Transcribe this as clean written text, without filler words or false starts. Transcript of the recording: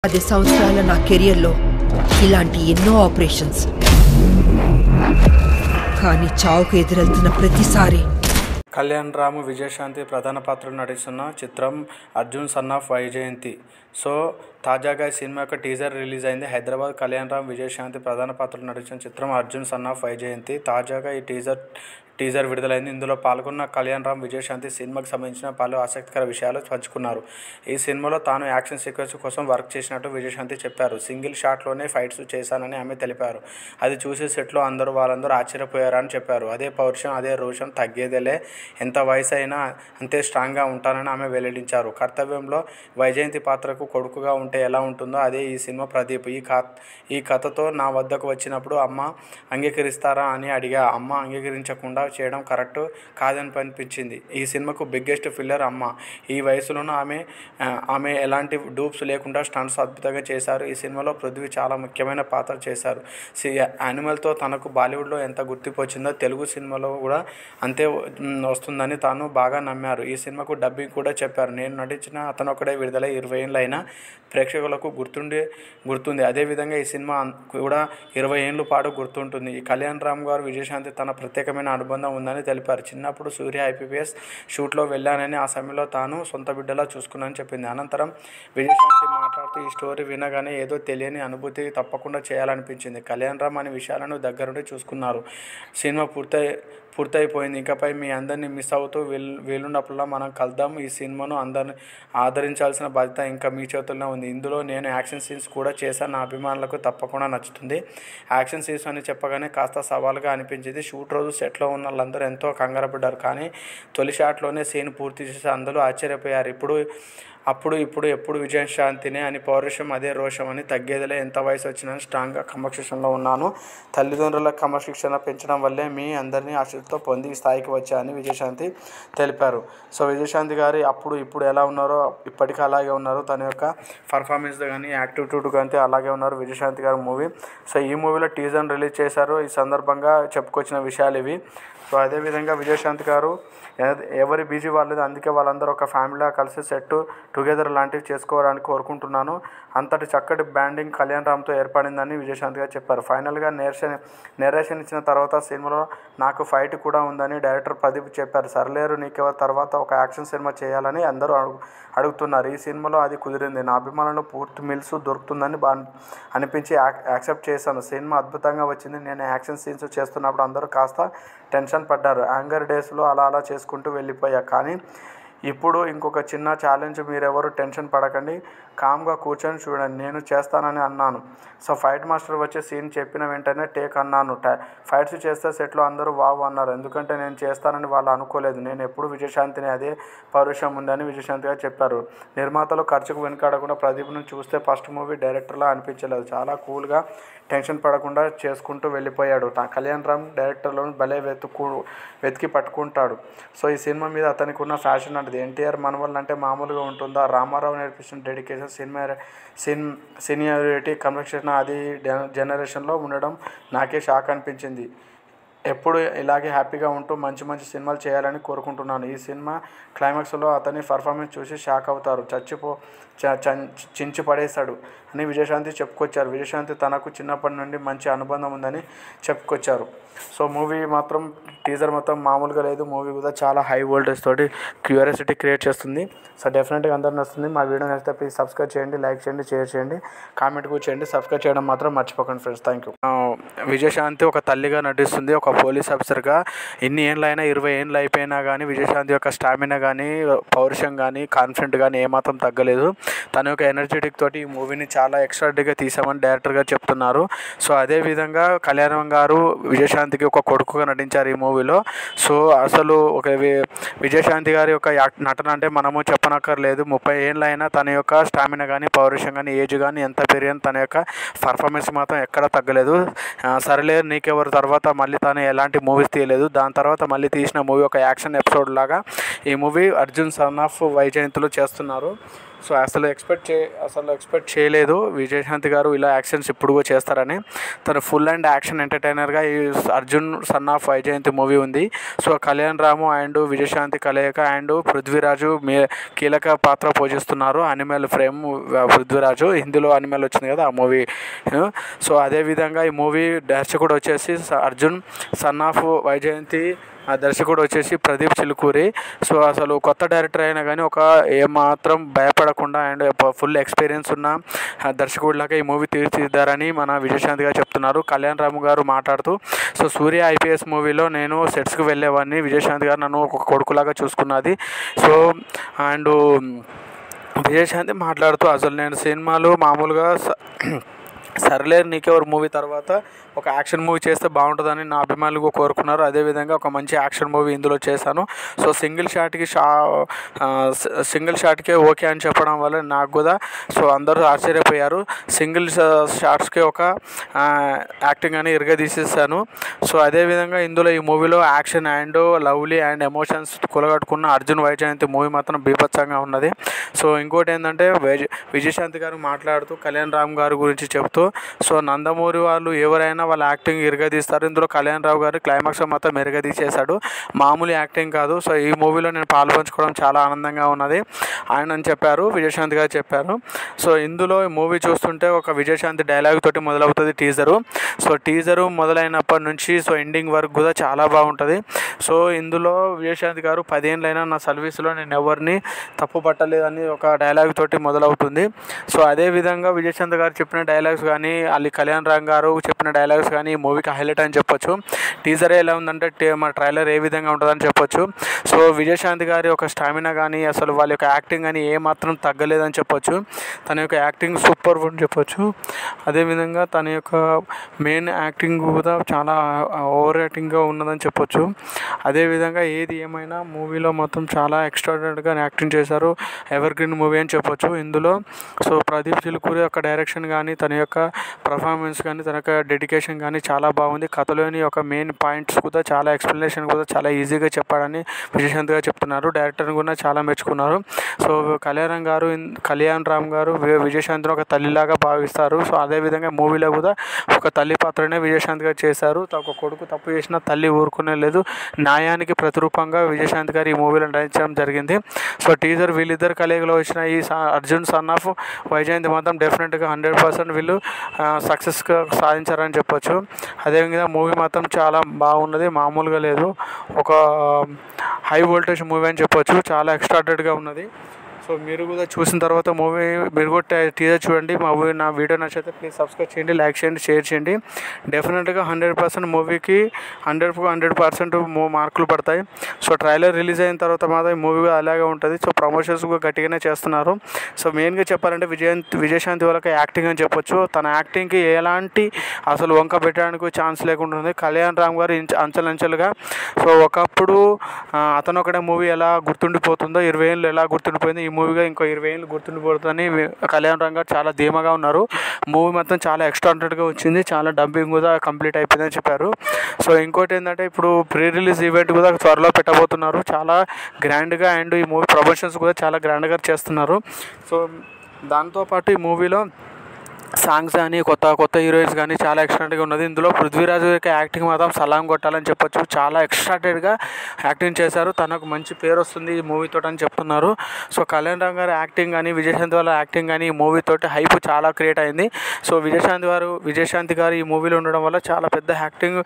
10 సంవత్సరాల నా కెరియర్లో ఇలాంటి ఎన్నో ఆపరేషన్స్, కానీ చావుకు ఎదురెళ్తున్న ప్రతిసారి కళ్యాణ్ రామ్, విజయశాంతి ప్రధాన పాత్రలు నటిస్తున్న చిత్రం Arjun son of Vyjayanthi. So తాజాగా ఈ సినిమా యొక్క టీజర్ రిలీజ్ అయింది. హైదరాబాద్ కళ్యాణ్ రామ్, విజయశాంతి ప్రధాన పాత్రలు నటిస్తున్న చిత్రం అర్జున్ సన్ ఆఫ్ వైజయంతి. తాజాగా ఈ టీజర్ విడుదలైంది. ఇందులో పాల్గొన్న కళ్యాణ్ రామ్, విజయశాంతి సినిమాకి సంబంధించిన పలు ఆసక్తికర విషయాలు పంచుకున్నారు. ఈ సినిమాలో తాను యాక్షన్ సీక్వెన్స్ కోసం వర్క్ చేసినట్టు విజయశాంతి చెప్పారు. సింగిల్ షాట్లోనే ఫైట్స్ చేశానని ఆమె తెలిపారు. అది చూసి సెట్లో వాళ్ళందరూ ఆశ్చర్యపోయారని చెప్పారు. అదే పౌరుషం, అదే రోషం తగ్గేదేలే, ఎంత వయసు అయినా అంతే స్ట్రాంగ్గా ఉంటానని ఆమె వెల్లడించారు. కర్తవ్యంలో వైజయంతి పాత్రకు కొడుకుగా ఉంటే ఎలా ఉంటుందో అదే ఈ సినిమా ప్రదీప్. ఈ కథతో నా వద్దకు వచ్చినప్పుడు అమ్మ అంగీకరిస్తారా అని అడిగా. అమ్మ అంగీకరించకుండా చేయడం కరెక్ట్ కాదని అనిపించింది. ఈ సినిమాకు బిగ్గెస్ట్ ఫిల్లర్ అమ్మ. ఈ వయసులోనూ ఆమె ఎలాంటి డూప్స్ లేకుండా స్టంట్స్ అద్భుతంగా చేశారు. ఈ సినిమాలో పృథ్వీ చాలా ముఖ్యమైన పాత్ర చేశారు. యానిమల్తో తనకు బాలీవుడ్లో ఎంత గుర్తింపు వచ్చిందో తెలుగు సినిమాలో కూడా అంతే వస్తుందని తాను బాగా నమ్మారు. ఈ సినిమాకు డబ్బింగ్ కూడా చెప్పారు. నేను నటించిన అతనొక్కడే విడుదలై 20 ఏళ్ళు అయినా ప్రేక్షకులకు గుర్తుంది. అదేవిధంగా ఈ సినిమా కూడా 20 ఏళ్ళ పాటు గుర్తుంటుంది. ఈ కళ్యాణ్ రామ్ గారు, విజయశాంతి తన ప్రత్యేకమైన అనుబంధం ఉందని తెలిపారు. చిన్నప్పుడు సూర్య IPPS షూట్లో వెళ్ళానని, ఆ సమయంలో తాను సొంత బిడ్డలా చూసుకున్నానని చెప్పింది. అనంతరం విజయశాంతి మాట్లాడుతూ ఈ స్టోరీ వినగానే ఏదో తెలియని అనుభూతి తప్పకుండా చేయాలనిపించింది. కళ్యాణ్ రామ్ అనే విషయాలను దగ్గరుండి చూసుకున్నారు. సినిమా పూర్తయిపోయింది. ఇకపై మీ అందరినీ మిస్ అవుతూ వీలున్నప్పుడల్లా మనం కలుద్దాం. ఈ సినిమాను అందరిని ఆదరించాల్సిన బాధ్యత ఇంకా మీ చేతుల్లో ఉంది. ఇందులో నేను యాక్షన్ సీన్స్ కూడా చేశాను. నా అభిమానులకు తప్పకుండా నచ్చుతుంది. యాక్షన్ సీన్స్ అని చెప్పగానే కాస్త సవాలుగా అనిపించింది. షూట్ రోజు సెట్లో ఉన్న వాళ్ళందరూ ఎంతో కంగారపడ్డారు. కానీ తొలి షాట్లోనే సీన్ పూర్తి చేసి అందరూ ఆశ్చర్యపోయారు. ఎప్పుడు విజయశాంతినే అని పౌరుషం, అదే రోషం అని తగ్గేదిలే, ఎంత వయసు వచ్చినా స్ట్రాంగ్గా క్రమశిక్షణలో ఉన్నాను. తల్లిదండ్రుల క్రమశిక్షణ పెంచడం వల్లే మీ అందరినీ ఆశతో పొంది ఈ స్థాయికి వచ్చాయని విజయశాంతి తెలిపారు. సో విజయశాంతి గారి ఇప్పుడు ఎలా ఉన్నారో ఇప్పటికీ అలాగే ఉన్నారు. తన యొక్క పర్ఫార్మెన్స్ కానీ యాక్టిట్యూడ్ కానీ అలాగే ఉన్నారు విజయశాంతి గారి మూవీ. సో ఈ మూవీలో టీజర్ రిలీజ్ చేశారు. ఈ సందర్భంగా చెప్పుకొచ్చిన విషయాలు ఇవి. సో అదేవిధంగా విజయశాంతి గారు ఎవరి బిజీ వాళ్ళది, అందుకే వాళ్ళందరూ ఒక ఫ్యామిలీగా కలిసి సెట్ టుగెదర్ లాంటివి చేసుకోవడానికి కోరుకుంటున్నాను. అంతటి చక్కటి బ్యాండింగ్ కళ్యాణ్ రామ్తో ఏర్పడిందని విజయశాంతి గారు చెప్పారు. ఫైనల్గా నేరేషన్ ఇచ్చిన తర్వాత సినిమాలో నాకు ఫైట్ కూడా ఉందని డైరెక్టర్ ప్రదీప్ చెప్పారు. సర్లేరు నీకెవరి తర్వాత ఒక యాక్షన్ సినిమా చేయాలని అందరూ అడుగుతున్నారు. ఈ సినిమాలో అది కుదిరింది. నా అభిమానులు పూర్తి మిల్స్ దొరుకుతుందని అనిపించి యాక్సెప్ట్ చేశాను. సినిమా అద్భుతంగా వచ్చింది. నేను యాక్షన్ సీన్స్ చేస్తున్నప్పుడు అందరూ కాస్త టెన్షన్ పడ్డారు. యాంగర్ డేస్లో అలా చేసుకుంటూ వెళ్ళిపోయా. కానీ ఇప్పుడు ఇంకొక చిన్న ఛాలెంజ్, మీరెవరు టెన్షన్ పడకండి, కామ్గా కూర్చొని చూడండి, నేను చేస్తానని అన్నాను. సో ఫైట్ మాస్టర్ వచ్చి సీన్ చెప్పిన వెంటనే టేక్ అన్నాను. ఫైట్స్ చేస్తే సెట్లో అందరూ వావ్ అన్నారు. ఎందుకంటే నేను చేస్తానని వాళ్ళు అనుకోలేదు. నేను ఎప్పుడు విజయశాంతిని అదే పౌరుషం ఉందని విజయశాంతి గారు చెప్పారు. నిర్మాతలు ఖర్చుకు వెనుకాడకుండా ప్రదీప్ను చూస్తే ఫస్ట్ మూవీ డైరెక్టర్లా అనిపించలేదు. చాలా కూల్గా టెన్షన్ పడకుండా చేసుకుంటూ వెళ్ళిపోయాడు. కళ్యాణ్ రామ్ డైరెక్టర్లను భలే వెతికి పట్టుకుంటాడు. సో ఈ సినిమా మీద అతనికి ఉన్న ఫ్యాషన్ అంటే ఎన్టీఆర్ మనవల్ అంటే మామూలుగా ఉంటుందా? రామారావు నేర్పించిన డెడికేషన్, సీనియారిటీ, క్రమశిక్షణ అది జనరేషన్లో ఉండడం నాకే షాక్ అనిపించింది. ఎప్పుడు ఇలాగే హ్యాపీగా ఉంటూ మంచి సినిమాలు చేయాలని కోరుకుంటున్నాను. ఈ సినిమా క్లైమాక్స్లో అతని పర్ఫార్మెన్స్ చూసి షాక్ అవుతారు. చించి పడేశాడు అని విజయశాంతి చెప్పుకొచ్చారు. విజయశాంతి తనకు చిన్నప్పటి నుండి మంచి అనుబంధం ఉందని చెప్పుకొచ్చారు. సో మూవీ మాత్రం టీజర్ మొత్తం మామూలుగా లేదు. మూవీ కూడా చాలా హై వోల్టేజ్ తోటి క్యూరియాసిటీ క్రియేట్ చేస్తుంది. సో డెఫినెట్గా అందరూ నచ్చుతుంది. మా వీడియో నచ్చితే ప్లీజ్ సబ్స్క్రైబ్ చేయండి, లైక్ చేయండి, షేర్ చేయండి, కామెంట్ కూడా చేయండి. సబ్స్క్రైబ్ చేయడం మాత్రం మర్చిపోకండి ఫ్రెండ్స్. Thank you. విజయశాంతి ఒక తల్లిగా నటిస్తుంది, ఒక పోలీస్ ఆఫీసర్గా. ఎన్ని ఏళ్ళైనా 20 ఏళ్ళు అయిపోయినా కానీ విజయశాంతి యొక్క స్టామినా కానీ, పౌరుషం కానీ, కాన్ఫిడెంట్ కానీ ఏమాత్రం తగ్గలేదు. తన యొక్క ఎనర్జెటిక్ తోటి ఈ మూవీని చాలా ఎక్స్ట్రాడినరీగా తీసామని డైరెక్టర్ గారు చెప్తున్నారు. సో అదేవిధంగా కళ్యాణ్ గారు విజయశాంతికి ఒక కొడుకుగా నటించారు ఈ మూవీలో. సో అసలు ఒక విజయశాంతి గారి యొక్క నటన అంటే మనము చెప్పనక్కర్లేదు. 30 ఏళ్ళు అయినా తన యొక్క స్టామినా కానీ, పౌరుషం కానీ, ఏజ్ కానీ ఎంత పెరిగిన తన యొక్క పర్ఫార్మెన్స్ మాత్రం ఎక్కడా తగ్గలేదు. సరేలేరు నీకెవరు తర్వాత మళ్ళీ తను ఎలాంటి మూవీస్ తీయలేదు. దాని తర్వాత మళ్ళీ తీసిన మూవీ ఒక యాక్షన్ ఎపిసోడ్ లాగా ఈ మూవీ అర్జున్ సన్ ఆఫ్ వైజయంతిలో చేస్తున్నారు. సో అసలు ఎక్స్పెక్ట్ చేయలేదు విజయశాంతి గారు ఇలా యాక్షన్స్ ఇప్పుడు కూడా చేస్తారని. తను ఫుల్ అండ్ యాక్షన్ ఎంటర్టైనర్గా ఈ Arjun son of Vyjayanthi movie ఉంది. సో కళ్యాణ్ రాము అండ్ విజయశాంతి కలయిక అండ్ పృథ్వీరాజు కీలక పాత్ర పోషిస్తున్నారు. అనిమల్ ఫ్రేమ్ పృథ్వీరాజు హిందీలో అనిమల్ వచ్చింది కదా ఆ మూవీ. సో అదేవిధంగా ఈ మూవీ దర్శకుడు వచ్చేసి అర్జున్ సన్ ఆఫ్ వైజయంతి, ఆ దర్శకుడు వచ్చేసి ప్రదీప్ చిలుకూరి. సో అసలు కొత్త డైరెక్టర్ అయినా కానీ ఒక ఏమాత్రం భయపడకుండా అండ్ ఫుల్ ఎక్స్పీరియన్స్ ఉన్న దర్శకుడిలాగా ఈ మూవీ తీర్చిదిద్దారని మన విజయశాంతి గారు చెప్తున్నారు. కళ్యాణ్ రాము గారు మాట్లాడుతూ, సో సూర్య ఐపీఎస్ మూవీలో నేను సెట్స్కి వెళ్ళేవాడిని, విజయశాంతి గారు నన్ను ఒక కొడుకులాగా చూసుకున్నది. సో అండ్ విజయశాంతి మాట్లాడుతూ, అసలు నేను సినిమాలు మామూలుగా సర్లేరు నీకెవరు మూవీ తర్వాత ఒక యాక్షన్ మూవీ చేస్తే బాగుంటుందని నా అభిమానులు కోరుకున్నారు. అదేవిధంగా ఒక మంచి యాక్షన్ మూవీ ఇందులో చేశాను. సో సింగిల్ షాట్కే ఓకే అని చెప్పడం వల్ల నాకు కూడా సో అందరూ ఆశ్చర్యపోయారు. సింగిల్ షాట్స్కే ఒక యాక్టింగ్ అని ఇరగదీసేసాను. సో అదేవిధంగా ఇందులో ఈ మూవీలో action and lovely and emotions కులగట్టుకున్న అర్జున్ వైజయంతి మూవీ మాత్రం బీభత్సంగా ఉన్నది. సో ఇంకోటి ఏంటంటే విజయశాంతి గారు మాట్లాడుతూ కళ్యాణ్ రామ్ గారి గురించి చెప్తూ, సో నందమూరి వాళ్ళు ఎవరైనా వాళ్ళ యాక్టింగ్ ఇరగదీస్తారు. ఇందులో కళ్యాణ్ రావు గారు క్లైమాక్స్ మొత్తం ఇరగదీసేశాడు, మామూలు యాక్టింగ్ కాదు. సో ఈ మూవీలో నేను పాల్పంచుకోవడం చాలా ఆనందంగా ఉన్నది ఆయన అని చెప్పారు, విజయశాంతి గారు చెప్పారు. సో ఇందులో ఈ మూవీ చూస్తుంటే ఒక విజయశాంతి డైలాగ్ తోటి మొదలవుతుంది టీజరు. సో టీజరు మొదలైనప్పటి నుంచి సో ఎండింగ్ వరకు కూడా చాలా బాగుంటుంది. సో ఇందులో విజయశాంతి గారు 10 ఏళ్ళైనా నా సర్వీస్లో నేను ఎవరిని తప్పు పట్టలేదని ఒక డైలాగ్ తోటి మొదలవుతుంది. సో అదేవిధంగా విజయశాంతి గారు చెప్పిన డైలాగ్స్ కానీ అల్లి కళ్యాణ్ రామ్ గారు చెప్పిన డైలాగ్స్ కానీ ఈ మూవీకి హైలైట్ అని చెప్పొచ్చు. టీజర్ ఎలా ఉందంటే మా ట్రైలర్ ఏ విధంగా ఉంటుందని చెప్పొచ్చు. సో విజయశాంతి గారి ఒక స్టామినా కానీ అసలు వాళ్ళ యొక్క యాక్టింగ్ కానీ ఏమాత్రం తగ్గలేదని చెప్పొచ్చు. తన యొక్క యాక్టింగ్ సూపర్ అని చెప్పొచ్చు. అదేవిధంగా తన యొక్క మెయిన్ యాక్టింగ్ కూడా చాలా ఓవర్ యాక్టింగ్గా ఉన్నదని చెప్పొచ్చు. అదేవిధంగా ఏది ఏమైనా మూవీలో మొత్తం చాలా ఎక్స్ట్రాడినరీగా యాక్టింగ్ చేశారు. ఎవర్ గ్రీన్ మూవీ అని చెప్పొచ్చు. ఇందులో సో ప్రదీప్ చిలుకూరి యొక్క డైరెక్షన్ కానీ తన యొక్క పర్ఫార్మెన్స్ కానీ తన యొక్క డెడికేషన్ కానీ చాలా బాగుంది. కథలోని ఒక మెయిన్ పాయింట్స్ కూడా చాలా ఎక్స్ప్లెనేషన్ కూడా చాలా ఈజీగా చెప్పాడని విజయశాంతి గారు చెప్తున్నారు. డైరెక్టర్ని కూడా చాలా మెచ్చుకున్నారు. సో కళ్యాణ్ రామ్ గారు విజయశాంతిని ఒక తల్లిలాగా భావిస్తారు. సో అదేవిధంగా మూవీలో కూడా ఒక తల్లి పాత్రనే విజయశాంతి గారు చేశారు. ఒక కొడుకు తప్పు చేసిన తల్లి ఊరుకునే లేదు, న్యాయానికి ప్రతిరూపంగా విజయశాంతి గారు ఈ మూవీలో నటించడం జరిగింది. సో టీజర్ వీళ్ళిద్దరు కలయికలో వచ్చిన ఈ అర్జున్ సన్ ఆఫ్ వైజయంతి మాత్రం డెఫినెట్గా 100% వీళ్ళు సక్సెస్గా సాధించారని చెప్పొచ్చు. అదేవిధంగా మూవీ మాత్రం చాలా బాగున్నది, మామూలుగా లేదు. ఒక హై వోల్టేజ్ మూవీ అని చెప్పొచ్చు, చాలా ఎక్స్ట్రాడినరీగా ఉన్నది. సో మీరు కూడా చూసిన తర్వాత మూవీ మీరు కూడా టీజర్ చూడండి. నా వీడియో నచ్చితే ప్లీజ్ సబ్స్క్రైబ్ చేయండి, లైక్ చేయండి, షేర్ చేయండి. డెఫినెట్గా 100% మూవీకి 100% మార్కులు పడతాయి. సో ట్రైలర్ రిలీజ్ అయిన తర్వాత మాత్రం ఈ మూవీ అలాగే ఉంటుంది. సో ప్రమోషన్స్ కూడా గట్టిగానే చేస్తున్నారు. సో మెయిన్గా చెప్పాలంటే విజయశాంతి వాళ్ళకి యాక్టింగ్ అని చెప్పొచ్చు. తన యాక్టింగ్కి ఎలాంటి అసలు వంక పెట్టడానికి ఛాన్స్ లేకుండా ఉంది. కళ్యాణ్ రామ్ గారు అంచెలంచెలుగా సో ఒకప్పుడు అతను ఒకటే మూవీ ఎలా గుర్తుండిపోతుందో 20 ఏళ్ళు ఎలా గుర్తుండిపోయిందో ఈ మూవీగా ఇంకో 20 ఏళ్ళు గుర్తుండిపోతుందని కళ్యాణ్ రామ్ గారు చాలా ధీమాగా ఉన్నారు. మూవీ మొత్తం చాలా ఎక్స్ట్రాడినరీగా వచ్చింది, చాలా డబ్బింగ్ కూడా కంప్లీట్ అయిపోయిందని చెప్పారు. సో ఇంకోటి ఏంటంటే ఇప్పుడు ప్రీ రిలీజ్ ఈవెంట్ కూడా త్వరలో పెట్టబోతున్నారు, చాలా గ్రాండ్గా. అండ్ ఈ మూవీ ప్రమోషన్స్ కూడా చాలా గ్రాండ్గా చేస్తున్నారు. సో దాంతోపాటు ఈ మూవీలో సాంగ్స్ కానీ కొత్త హీరోయిన్స్ కానీ చాలా ఎక్స్ట్రాడినరీగా ఉన్నది. ఇందులో పృథ్వీరాజు యొక్క యాక్టింగ్ మాత్రం సలాం కొట్టాలని చెప్పొచ్చు, చాలా ఎక్స్ట్రాడినరీగా యాక్టింగ్ చేశారు. తనకు మంచి పేరు వస్తుంది ఈ మూవీతో అని చెప్తున్నారు. సో కళ్యాణ్ రామ్ గారి యాక్టింగ్ కానీ విజయశాంతి వాళ్ళ యాక్టింగ్ కానీ ఈ మూవీతోటి హైప్ చాలా క్రియేట్ అయింది. సో విజయశాంతి గారు ఈ మూవీలో ఉండడం వల్ల చాలా పెద్ద యాక్టింగ్